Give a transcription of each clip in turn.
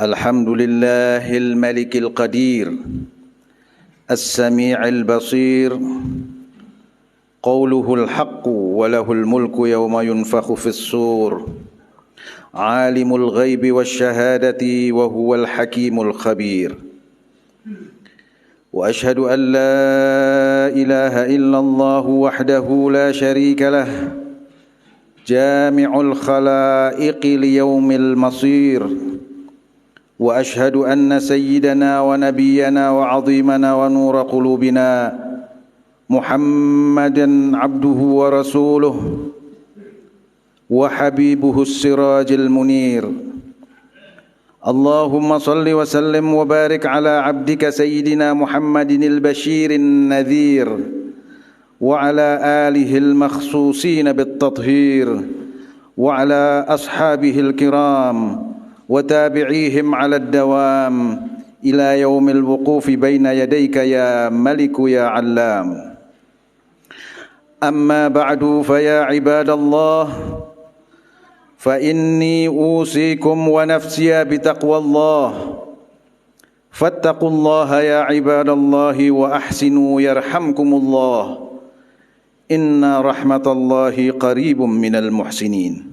الحمد لله الملك القدير السميع البصير قوله الحق وله الملك يوم ينفخ في الصور عالم الغيب والشهادة وهو الحكيم الخبير وأشهد أن لا إله إلا الله وحده لا شريك له جامع الخلائق ليوم المصير وأشهد أن سيدنا ونبينا وعظيمنا ونور قلوبنا محمدًا عبده ورسوله وحبيبه السراج المنير اللهم صل وسلم وبارك على عبدك سيدنا محمد البشير النذير وعلى آله المخصوصين بالتطهير وعلى أصحابه الكرام وتابعيهم على الدوام إلى يوم الوقوف بين يديك يا ملك يا علام أما بعد فيا عباد الله فإني أوصيكم ونفسي بتقوى الله فاتقوا الله يا عباد الله وأحسنوا يرحمكم الله إن رحمة الله قريب من المحسنين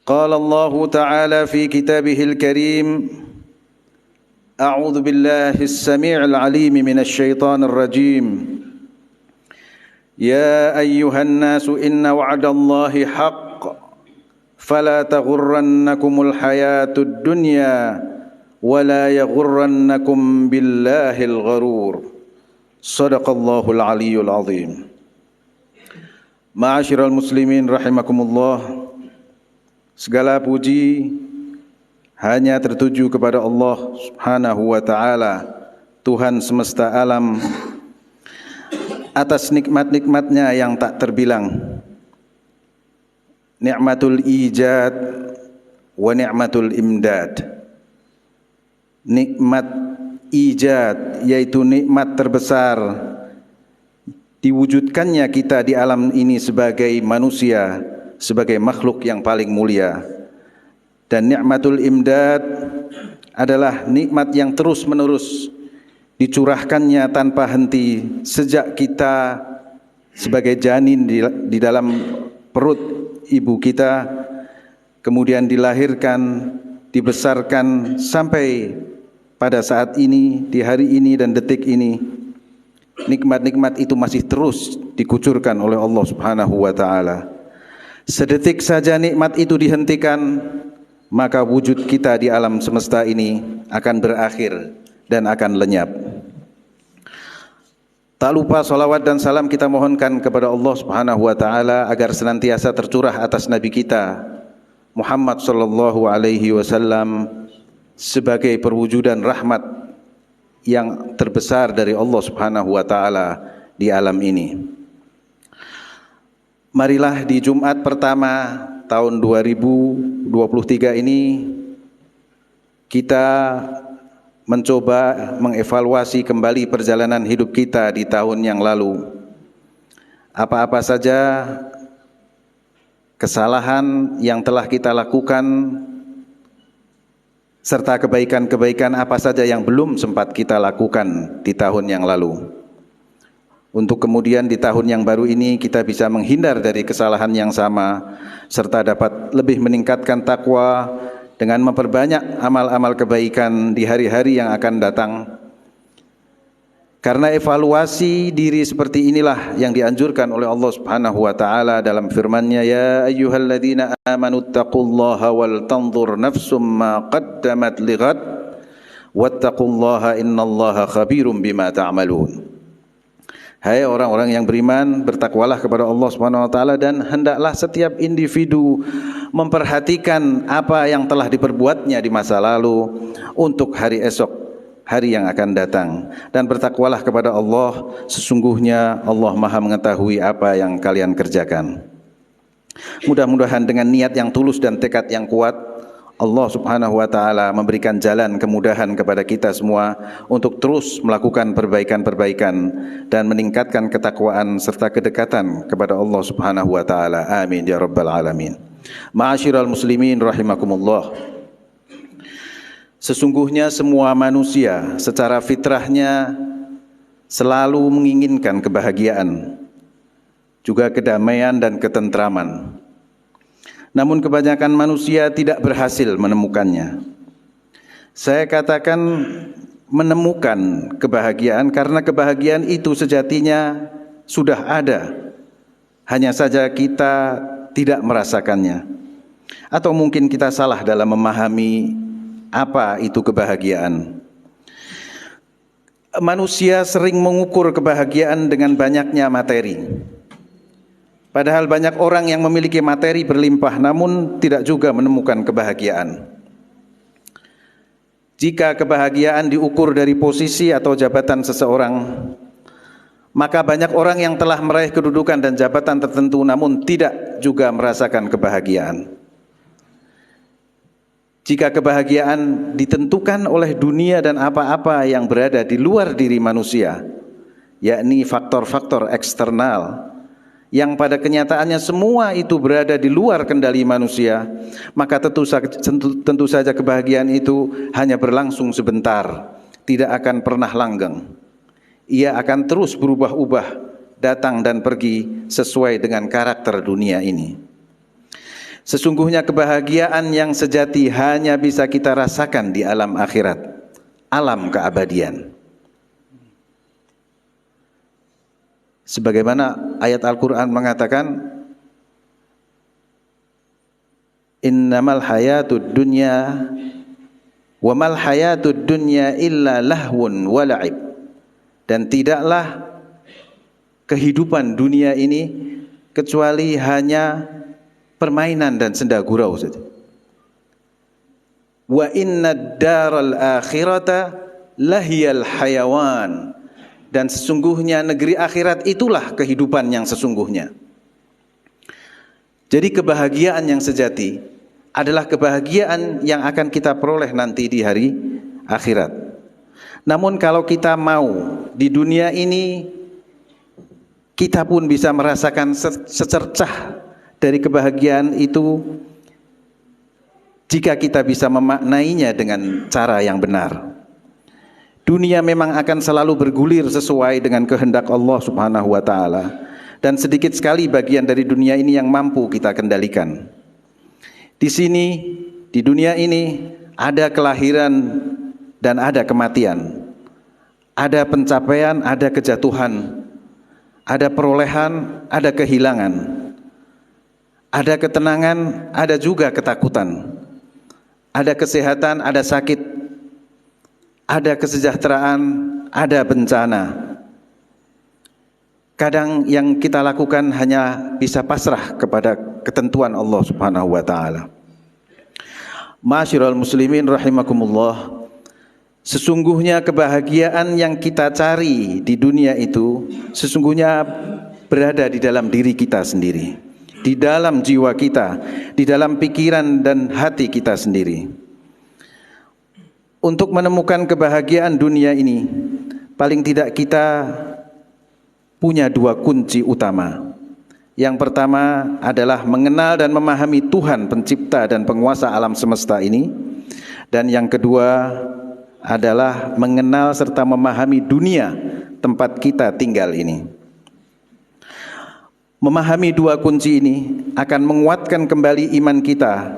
قال الله تعالى في كتابه الكريم أعوذ بالله السميع العليم من الشيطان الرجيم يا أيها الناس إن وعد الله حق فلا تغرنكم الحياة الدنيا ولا يغرنكم بالله الغرور صدق الله العلي العظيم Ma'asyiral muslimin rahimakumullah. Segala puji hanya tertuju kepada Allah Subhanahu wa taala, Tuhan semesta alam, atas nikmat-nikmatnya yang tak terbilang. Ni'matul ijad wa ni'matul imdad. Nikmat ijad yaitu nikmat terbesar diwujudkannya kita di alam ini sebagai manusia, sebagai makhluk yang paling mulia. Dan ni'matul imdad adalah nikmat yang terus-menerus dicurahkannya tanpa henti sejak kita sebagai janin di dalam perut ibu kita, kemudian dilahirkan, dibesarkan sampai pada saat ini, di hari ini dan detik ini. Nikmat-nikmat itu masih terus dikucurkan oleh Allah Subhanahu wa taala. Sedetik saja nikmat itu dihentikan, maka wujud kita di alam semesta ini akan berakhir dan akan lenyap. Tak lupa salawat dan salam kita mohonkan kepada Allah Subhanahu wa taala agar senantiasa tercurah atas nabi kita Muhammad sallallahu alaihi wasallam sebagai perwujudan rahmat yang terbesar dari Allah Subhanahu wa taala di alam ini. Marilah di Jumat pertama tahun 2023 ini kita mencoba mengevaluasi kembali perjalanan hidup kita di tahun yang lalu. Apa-apa saja kesalahan yang telah kita lakukan serta kebaikan-kebaikan apa saja yang belum sempat kita lakukan di tahun yang lalu. Untuk kemudian di tahun yang baru ini kita bisa menghindar dari kesalahan yang sama serta dapat lebih meningkatkan takwa dengan memperbanyak amal-amal kebaikan di hari-hari yang akan datang. Karena evaluasi diri seperti inilah yang dianjurkan oleh Allah Subhanahu wa taala dalam firman-Nya, ya ayyuhalladzina amanu taqullaha wal tanzur nafsum ma qaddamat lighad wattaqullaha innallaha khabirum bima ta'malun. Hai orang-orang yang beriman, bertakwalah kepada Allah Subhanahu wa taala dan hendaklah setiap individu memperhatikan apa yang telah diperbuatnya di masa lalu untuk hari esok, hari yang akan datang. Dan bertakwalah kepada Allah, sesungguhnya Allah Maha mengetahui apa yang kalian kerjakan. Mudah-mudahan dengan niat yang tulus dan tekad yang kuat, Allah Subhanahu wa taala memberikan jalan kemudahan kepada kita semua untuk terus melakukan perbaikan-perbaikan dan meningkatkan ketakwaan serta kedekatan kepada Allah Subhanahu wa taala. Amin ya rabbal alamin. Ma'asyiral muslimin rahimakumullah. Sesungguhnya semua manusia secara fitrahnya selalu menginginkan kebahagiaan, juga kedamaian dan ketentraman. Namun kebanyakan manusia tidak berhasil menemukannya. Saya katakan menemukan kebahagiaan karena kebahagiaan itu sejatinya sudah ada. Hanya saja kita tidak merasakannya. Atau mungkin kita salah dalam memahami apa itu kebahagiaan. Manusia sering mengukur kebahagiaan dengan banyaknya materi. Padahal banyak orang yang memiliki materi berlimpah namun tidak juga menemukan kebahagiaan. Jika kebahagiaan diukur dari posisi atau jabatan seseorang, maka banyak orang yang telah meraih kedudukan dan jabatan tertentu namun tidak juga merasakan kebahagiaan. Jika kebahagiaan ditentukan oleh dunia dan apa-apa yang berada di luar diri manusia, yakni faktor-faktor eksternal, yang pada kenyataannya semua itu berada di luar kendali manusia, maka tentu saja kebahagiaan itu hanya berlangsung sebentar, tidak akan pernah langgeng. Ia akan terus berubah-ubah, datang dan pergi sesuai dengan karakter dunia ini. Sesungguhnya kebahagiaan yang sejati hanya bisa kita rasakan di alam akhirat, alam keabadian. Sebagaimana ayat Al-Quran mengatakan, innamal hayatud dunya wa mal hayatud dunya illa lahwun wa la'ib. Dan tidaklah kehidupan dunia ini kecuali hanya permainan dan senda gurau saja. Wa innad daral akhirata lahiyal hayawan. Dan sesungguhnya negeri akhirat itulah kehidupan yang sesungguhnya. Jadi kebahagiaan yang sejati adalah kebahagiaan yang akan kita peroleh nanti di hari akhirat. Namun kalau kita mau di dunia ini, kita pun bisa merasakan secercah dari kebahagiaan itu jika kita bisa memaknainya dengan cara yang benar. Dunia memang akan selalu bergulir sesuai dengan kehendak Allah Subhanahu wa taala, dan sedikit sekali bagian dari dunia ini yang mampu kita kendalikan. Di sini, di dunia ini ada kelahiran dan ada kematian. Ada pencapaian, ada kejatuhan. Ada perolehan, ada kehilangan. Ada ketenangan, ada juga ketakutan. Ada kesehatan, ada sakit. Ada kesejahteraan, ada bencana. Kadang yang kita lakukan hanya bisa pasrah kepada ketentuan Allah Subhanahu wa taala. Ma'asyiral muslimin rahimakumullah. Sesungguhnya kebahagiaan yang kita cari di dunia itu sesungguhnya berada di dalam diri kita sendiri, di dalam jiwa kita, di dalam pikiran dan hati kita sendiri. Untuk menemukan kebahagiaan dunia ini, paling tidak kita punya dua kunci utama. Yang pertama adalah mengenal dan memahami Tuhan pencipta dan penguasa alam semesta ini. Dan yang kedua adalah mengenal serta memahami dunia tempat kita tinggal ini. Memahami dua kunci ini akan menguatkan kembali iman kita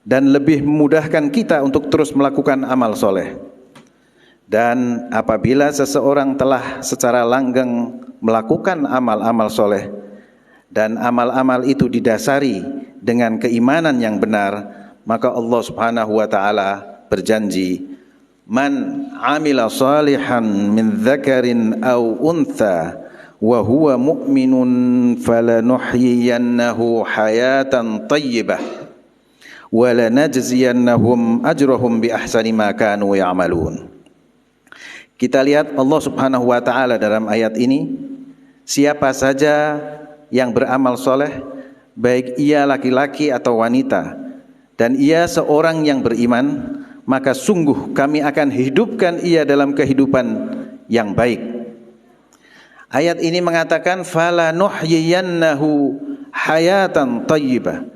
dan lebih memudahkan kita untuk terus melakukan amal soleh. Dan apabila seseorang telah secara langgeng melakukan amal-amal soleh, dan amal-amal itu didasari dengan keimanan yang benar, maka Allah Subhanahu wa ta'ala berjanji, man amila salihan min dzakarin aw untha wa huwa mu'minun falanuhyiyannahu hayatan tayyibah walanajziyannahum ajrahum bi ahsani ma kanu ya'malun. Kita lihat Allah Subhanahu wa taala dalam ayat ini, siapa saja yang beramal soleh, baik ia laki-laki atau wanita, dan ia seorang yang beriman, maka sungguh kami akan hidupkan ia dalam kehidupan yang baik. Ayat ini mengatakan fala nuhyiyannahu hayatan thayyibah,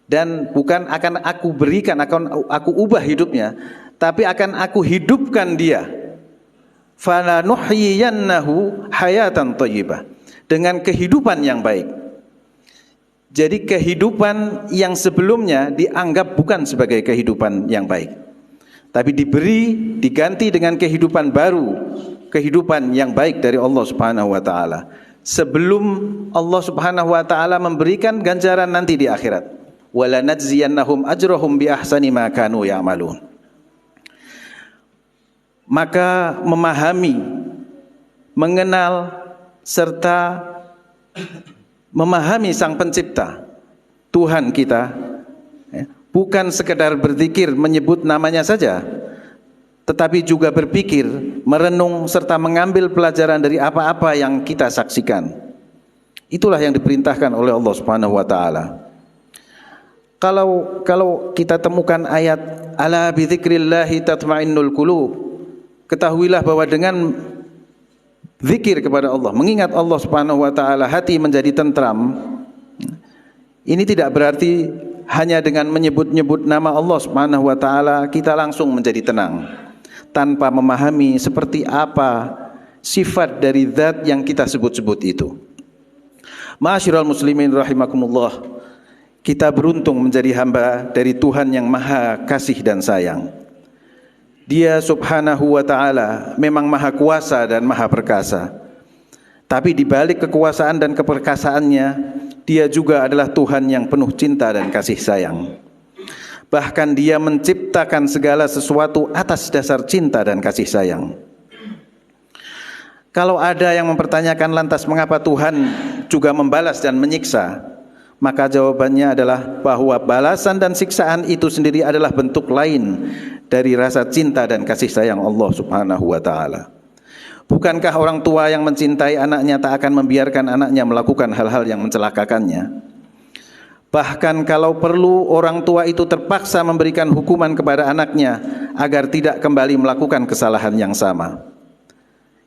dan bukan akan aku berikan, akan aku ubah hidupnya, tapi akan aku hidupkan dia. Fala nuhyiyannahu hayatan thayyibah, dengan kehidupan yang baik. Jadi kehidupan yang sebelumnya dianggap bukan sebagai kehidupan yang baik, tapi diganti dengan kehidupan baru, kehidupan yang baik dari Allah Subhanahu wa taala. Sebelum Allah Subhanahu wa taala memberikan ganjaran nanti di akhirat. Wala najziyannahum ajrahum bi ahsani ma kanu ya'malun. Maka memahami, mengenal serta memahami Sang Pencipta, Tuhan kita, bukan sekedar berzikir menyebut namanya saja, tetapi juga berpikir, merenung serta mengambil pelajaran dari apa-apa yang kita saksikan. Itulah yang diperintahkan oleh Allah Subhanahu wa taala. Kalau kita temukan ayat ala bi dzikrillahi tatmainnul qulub, ketahuilah bahwa dengan zikir kepada Allah, mengingat Allah Subhanahu wa taala, hati menjadi tentram. Ini tidak berarti hanya dengan menyebut-nyebut nama Allah Subhanahu wa taala kita langsung menjadi tenang, tanpa memahami seperti apa sifat dari zat yang kita sebut-sebut itu. Ma'asyiral muslimin rahimakumullah, kita beruntung menjadi hamba dari Tuhan yang Maha Kasih dan Sayang. Dia Subhanahu wa ta'ala memang Maha Kuasa dan Maha Perkasa. Tapi di balik kekuasaan dan keperkasaannya, Dia juga adalah Tuhan yang penuh cinta dan kasih sayang. Bahkan Dia menciptakan segala sesuatu atas dasar cinta dan kasih sayang. Kalau ada yang mempertanyakan lantas mengapa Tuhan juga membalas dan menyiksa, maka jawabannya adalah bahwa balasan dan siksaan itu sendiri adalah bentuk lain dari rasa cinta dan kasih sayang Allah Subhanahu wa taala. Bukankah orang tua yang mencintai anaknya tak akan membiarkan anaknya melakukan hal-hal yang mencelakakannya? Bahkan kalau perlu, orang tua itu terpaksa memberikan hukuman kepada anaknya agar tidak kembali melakukan kesalahan yang sama.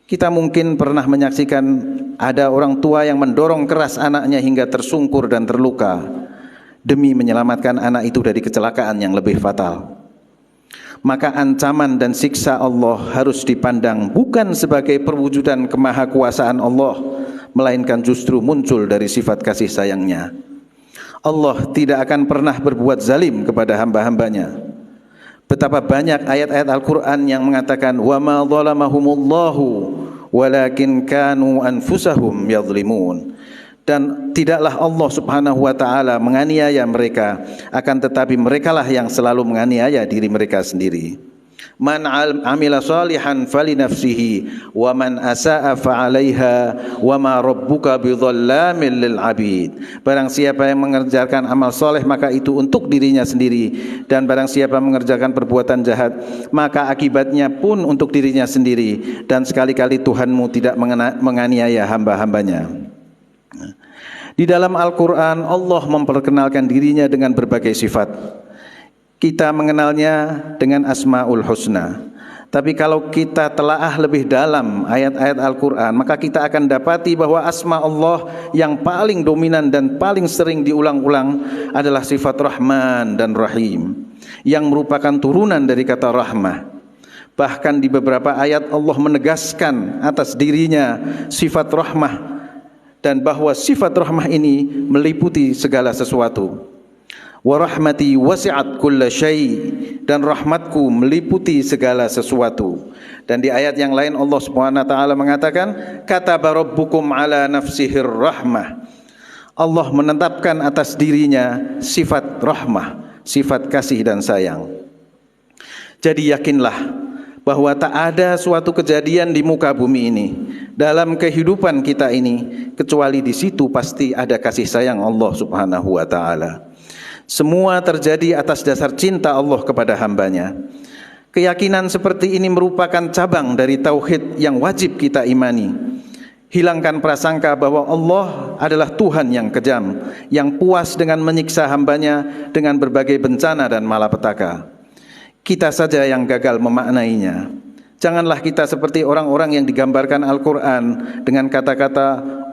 Kita mungkin pernah menyaksikan ada orang tua yang mendorong keras anaknya hingga tersungkur dan terluka demi menyelamatkan anak itu dari kecelakaan yang lebih fatal. Maka ancaman dan siksa Allah harus dipandang bukan sebagai perwujudan kemahakuasaan Allah, melainkan justru muncul dari sifat kasih sayangnya. Allah tidak akan pernah berbuat zalim kepada hamba-hambanya. Betapa banyak ayat-ayat Al-Quran yang mengatakan wa ma zalamahumullahu walakin kanu anfusahum yadhlimun. Dan tidaklah Allah Subhanahu wa ta'ala menganiaya mereka, akan tetapi merekalah yang selalu menganiaya diri mereka sendiri. Man amila salihan fali nafsihi wa man asaa fa'alaiha wa ma rabbuka bidhallamin lil abid. Barang siapa yang mengerjakan amal soleh maka itu untuk dirinya sendiri, dan barang siapa mengerjakan perbuatan jahat maka akibatnya pun untuk dirinya sendiri, dan sekali-kali Tuhanmu tidak menganiaya hamba-hambanya. Di dalam Al-Quran Allah memperkenalkan dirinya dengan berbagai sifat. Kita mengenalnya dengan Asmaul Husna. Tapi kalau kita telaah lebih dalam ayat-ayat Al-Quran, maka kita akan dapati bahwa asma Allah yang paling dominan dan paling sering diulang-ulang adalah sifat Rahman dan Rahim, yang merupakan turunan dari kata rahmah. Bahkan di beberapa ayat Allah menegaskan atas dirinya sifat rahmah, dan bahwa sifat rahmah ini meliputi segala sesuatu. Wa rahmati wasi'at kulla syai, dan rahmatku meliputi segala sesuatu. Dan di ayat yang lain Allah Subhanahu wa taala mengatakan kataba rabbukum ala nafsihir rahmah. Allah menetapkan atas dirinya sifat rahmah, sifat kasih dan sayang. Jadi yakinlah bahwa tak ada suatu kejadian di muka bumi ini, dalam kehidupan kita ini, kecuali di situ pasti ada kasih sayang Allah Subhanahu wa ta'ala. Semua terjadi atas dasar cinta Allah kepada hambanya. Keyakinan seperti ini merupakan cabang dari tauhid yang wajib kita imani. Hilangkan prasangka bahwa Allah adalah Tuhan yang kejam, yang puas dengan menyiksa hambanya dengan berbagai bencana dan malapetaka. Kita saja yang gagal memaknainya. Janganlah kita seperti orang-orang yang digambarkan Al-Quran dengan kata-kata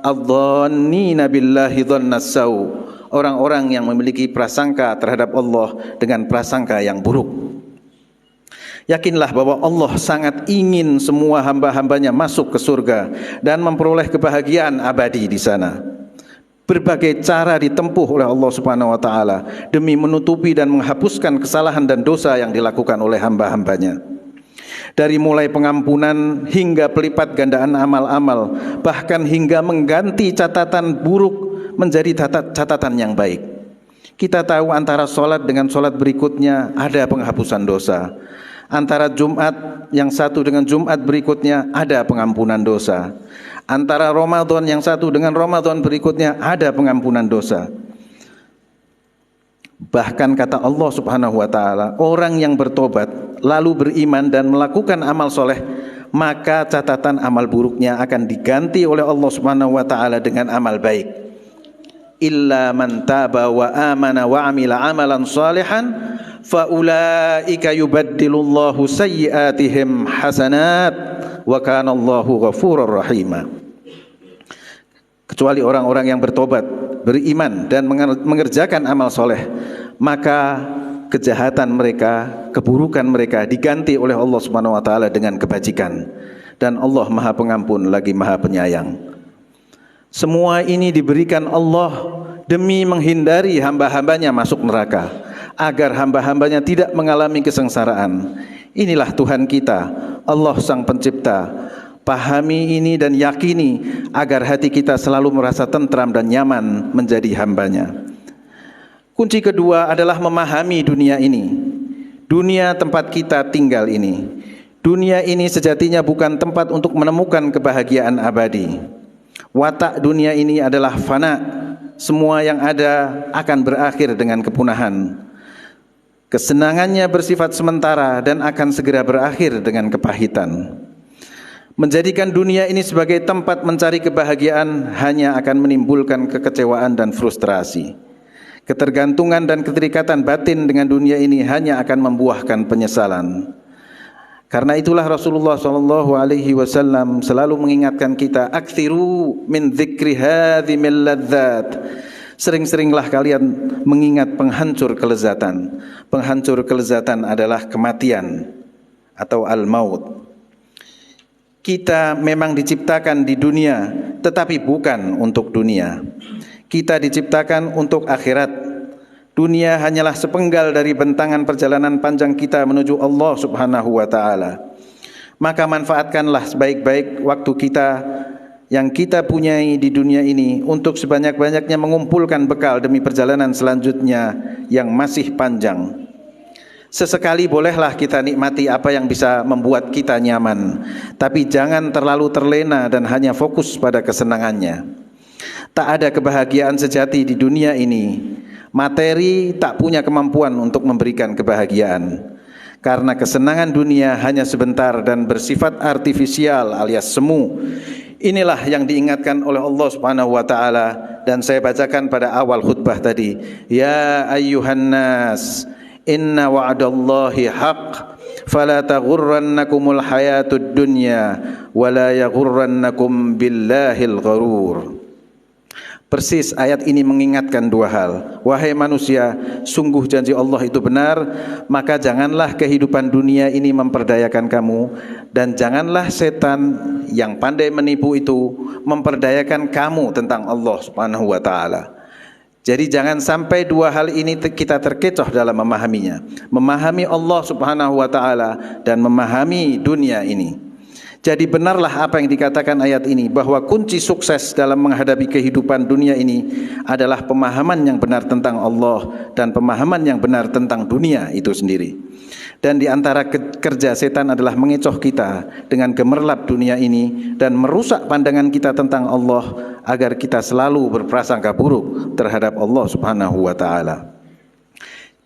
adh-dhannina billahi dhannas sau, orang-orang yang memiliki prasangka terhadap Allah dengan prasangka yang buruk. Yakinlah bahwa Allah sangat ingin semua hamba-hambanya masuk ke surga dan memperoleh kebahagiaan abadi di sana. Berbagai cara ditempuh oleh Allah Subhanahu wa taala demi menutupi dan menghapuskan kesalahan dan dosa yang dilakukan oleh hamba-hambanya. Dari mulai pengampunan hingga pelipat gandaan amal-amal, bahkan hingga mengganti catatan buruk menjadi catatan yang baik. Kita tahu antara sholat dengan sholat berikutnya ada penghapusan dosa. Antara Jumat yang satu dengan Jumat berikutnya ada pengampunan dosa. Antara Ramadan yang satu dengan Ramadan berikutnya ada pengampunan dosa. Bahkan kata Allah Subhanahu wa taala, orang yang bertobat lalu beriman dan melakukan amal soleh, maka catatan amal buruknya akan diganti oleh Allah Subhanahu wa taala dengan amal baik. Illa man taba wa amana wa amila amalan salihan faulaika yubaddilullahu sayyiatihim hasanat wa kana Allahu ghafurur rahima. Kecuali orang-orang yang bertobat, beriman dan mengerjakan amal soleh, maka kejahatan mereka, keburukan mereka diganti oleh Allah Subhanahu wa taala dengan kebajikan. Dan Allah Maha Pengampun lagi Maha Penyayang. Semua ini diberikan Allah demi menghindari hamba-hambanya masuk neraka, agar hamba-hambanya tidak mengalami kesengsaraan. Inilah Tuhan kita, Allah Sang Pencipta. Pahami ini dan yakini agar hati kita selalu merasa tentram dan nyaman menjadi hambanya. Kunci kedua adalah memahami dunia ini. Dunia tempat kita tinggal ini. Dunia ini sejatinya bukan tempat untuk menemukan kebahagiaan abadi. Watak dunia ini adalah fana. Semua yang ada akan berakhir dengan kepunahan. Kesenangannya bersifat sementara dan akan segera berakhir dengan kepahitan. Menjadikan dunia ini sebagai tempat mencari kebahagiaan hanya akan menimbulkan kekecewaan dan frustrasi. Ketergantungan dan keterikatan batin dengan dunia ini hanya akan membuahkan penyesalan. Karena itulah Rasulullah SAW selalu mengingatkan kita, aktsiru min dzikri hadzimil ladzat. Sering-seringlah kalian mengingat penghancur kelezatan. Penghancur kelezatan adalah kematian atau al-maut. Kita memang diciptakan di dunia, tetapi bukan untuk dunia. Kita diciptakan untuk akhirat. Dunia hanyalah sepenggal dari bentangan perjalanan panjang kita menuju Allah Subhanahu wa taala. Maka manfaatkanlah sebaik-baik waktu kita yang kita punyai di dunia ini untuk sebanyak-banyaknya mengumpulkan bekal demi perjalanan selanjutnya yang masih panjang. Sesekali bolehlah kita nikmati apa yang bisa membuat kita nyaman, tapi jangan terlalu terlena dan hanya fokus pada kesenangannya. Tak ada kebahagiaan sejati di dunia ini. Materi tak punya kemampuan untuk memberikan kebahagiaan. Karena kesenangan dunia hanya sebentar dan bersifat artifisial alias semu. Inilah yang diingatkan oleh Allah Subhanahu wa taala dan saya bacakan pada awal khutbah tadi. Ya ayyuhan nas, inna wa'dallahi haqq fala taghurrannakumul hayatud dunya wala yaghurrannakum billahil gharur. Persis ayat ini mengingatkan dua hal. Wahai manusia, sungguh janji Allah itu benar, maka janganlah kehidupan dunia ini memperdayakan kamu, dan janganlah setan yang pandai menipu itu memperdayakan kamu tentang Allah Subhanahu wa taala. Jadi jangan sampai dua hal ini kita terkecoh dalam memahaminya. Memahami Allah Subhanahu wa taala dan memahami dunia ini. Jadi benarlah apa yang dikatakan ayat ini, bahwa kunci sukses dalam menghadapi kehidupan dunia ini adalah pemahaman yang benar tentang Allah dan pemahaman yang benar tentang dunia itu sendiri. Dan di antara kerja setan adalah mengecoh kita dengan gemerlap dunia ini dan merusak pandangan kita tentang Allah agar kita selalu berprasangka buruk terhadap Allah Subhanahu wa taala.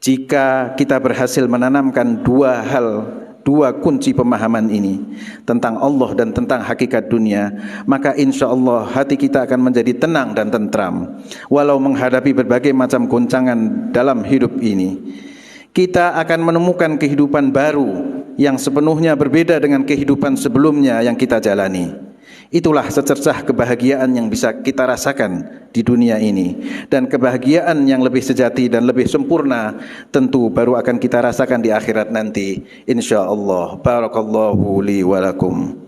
Jika kita berhasil menanamkan dua kunci pemahaman ini tentang Allah dan tentang hakikat dunia, maka insya Allah hati kita akan menjadi tenang dan tentram walau menghadapi berbagai macam goncangan dalam hidup ini. Kita akan menemukan kehidupan baru yang sepenuhnya berbeda dengan kehidupan sebelumnya yang kita jalani. Itulah secercah kebahagiaan yang bisa kita rasakan di dunia ini. Dan kebahagiaan yang lebih sejati dan lebih sempurna tentu baru akan kita rasakan di akhirat nanti, insyaallah. Barakallahu li wa lakum.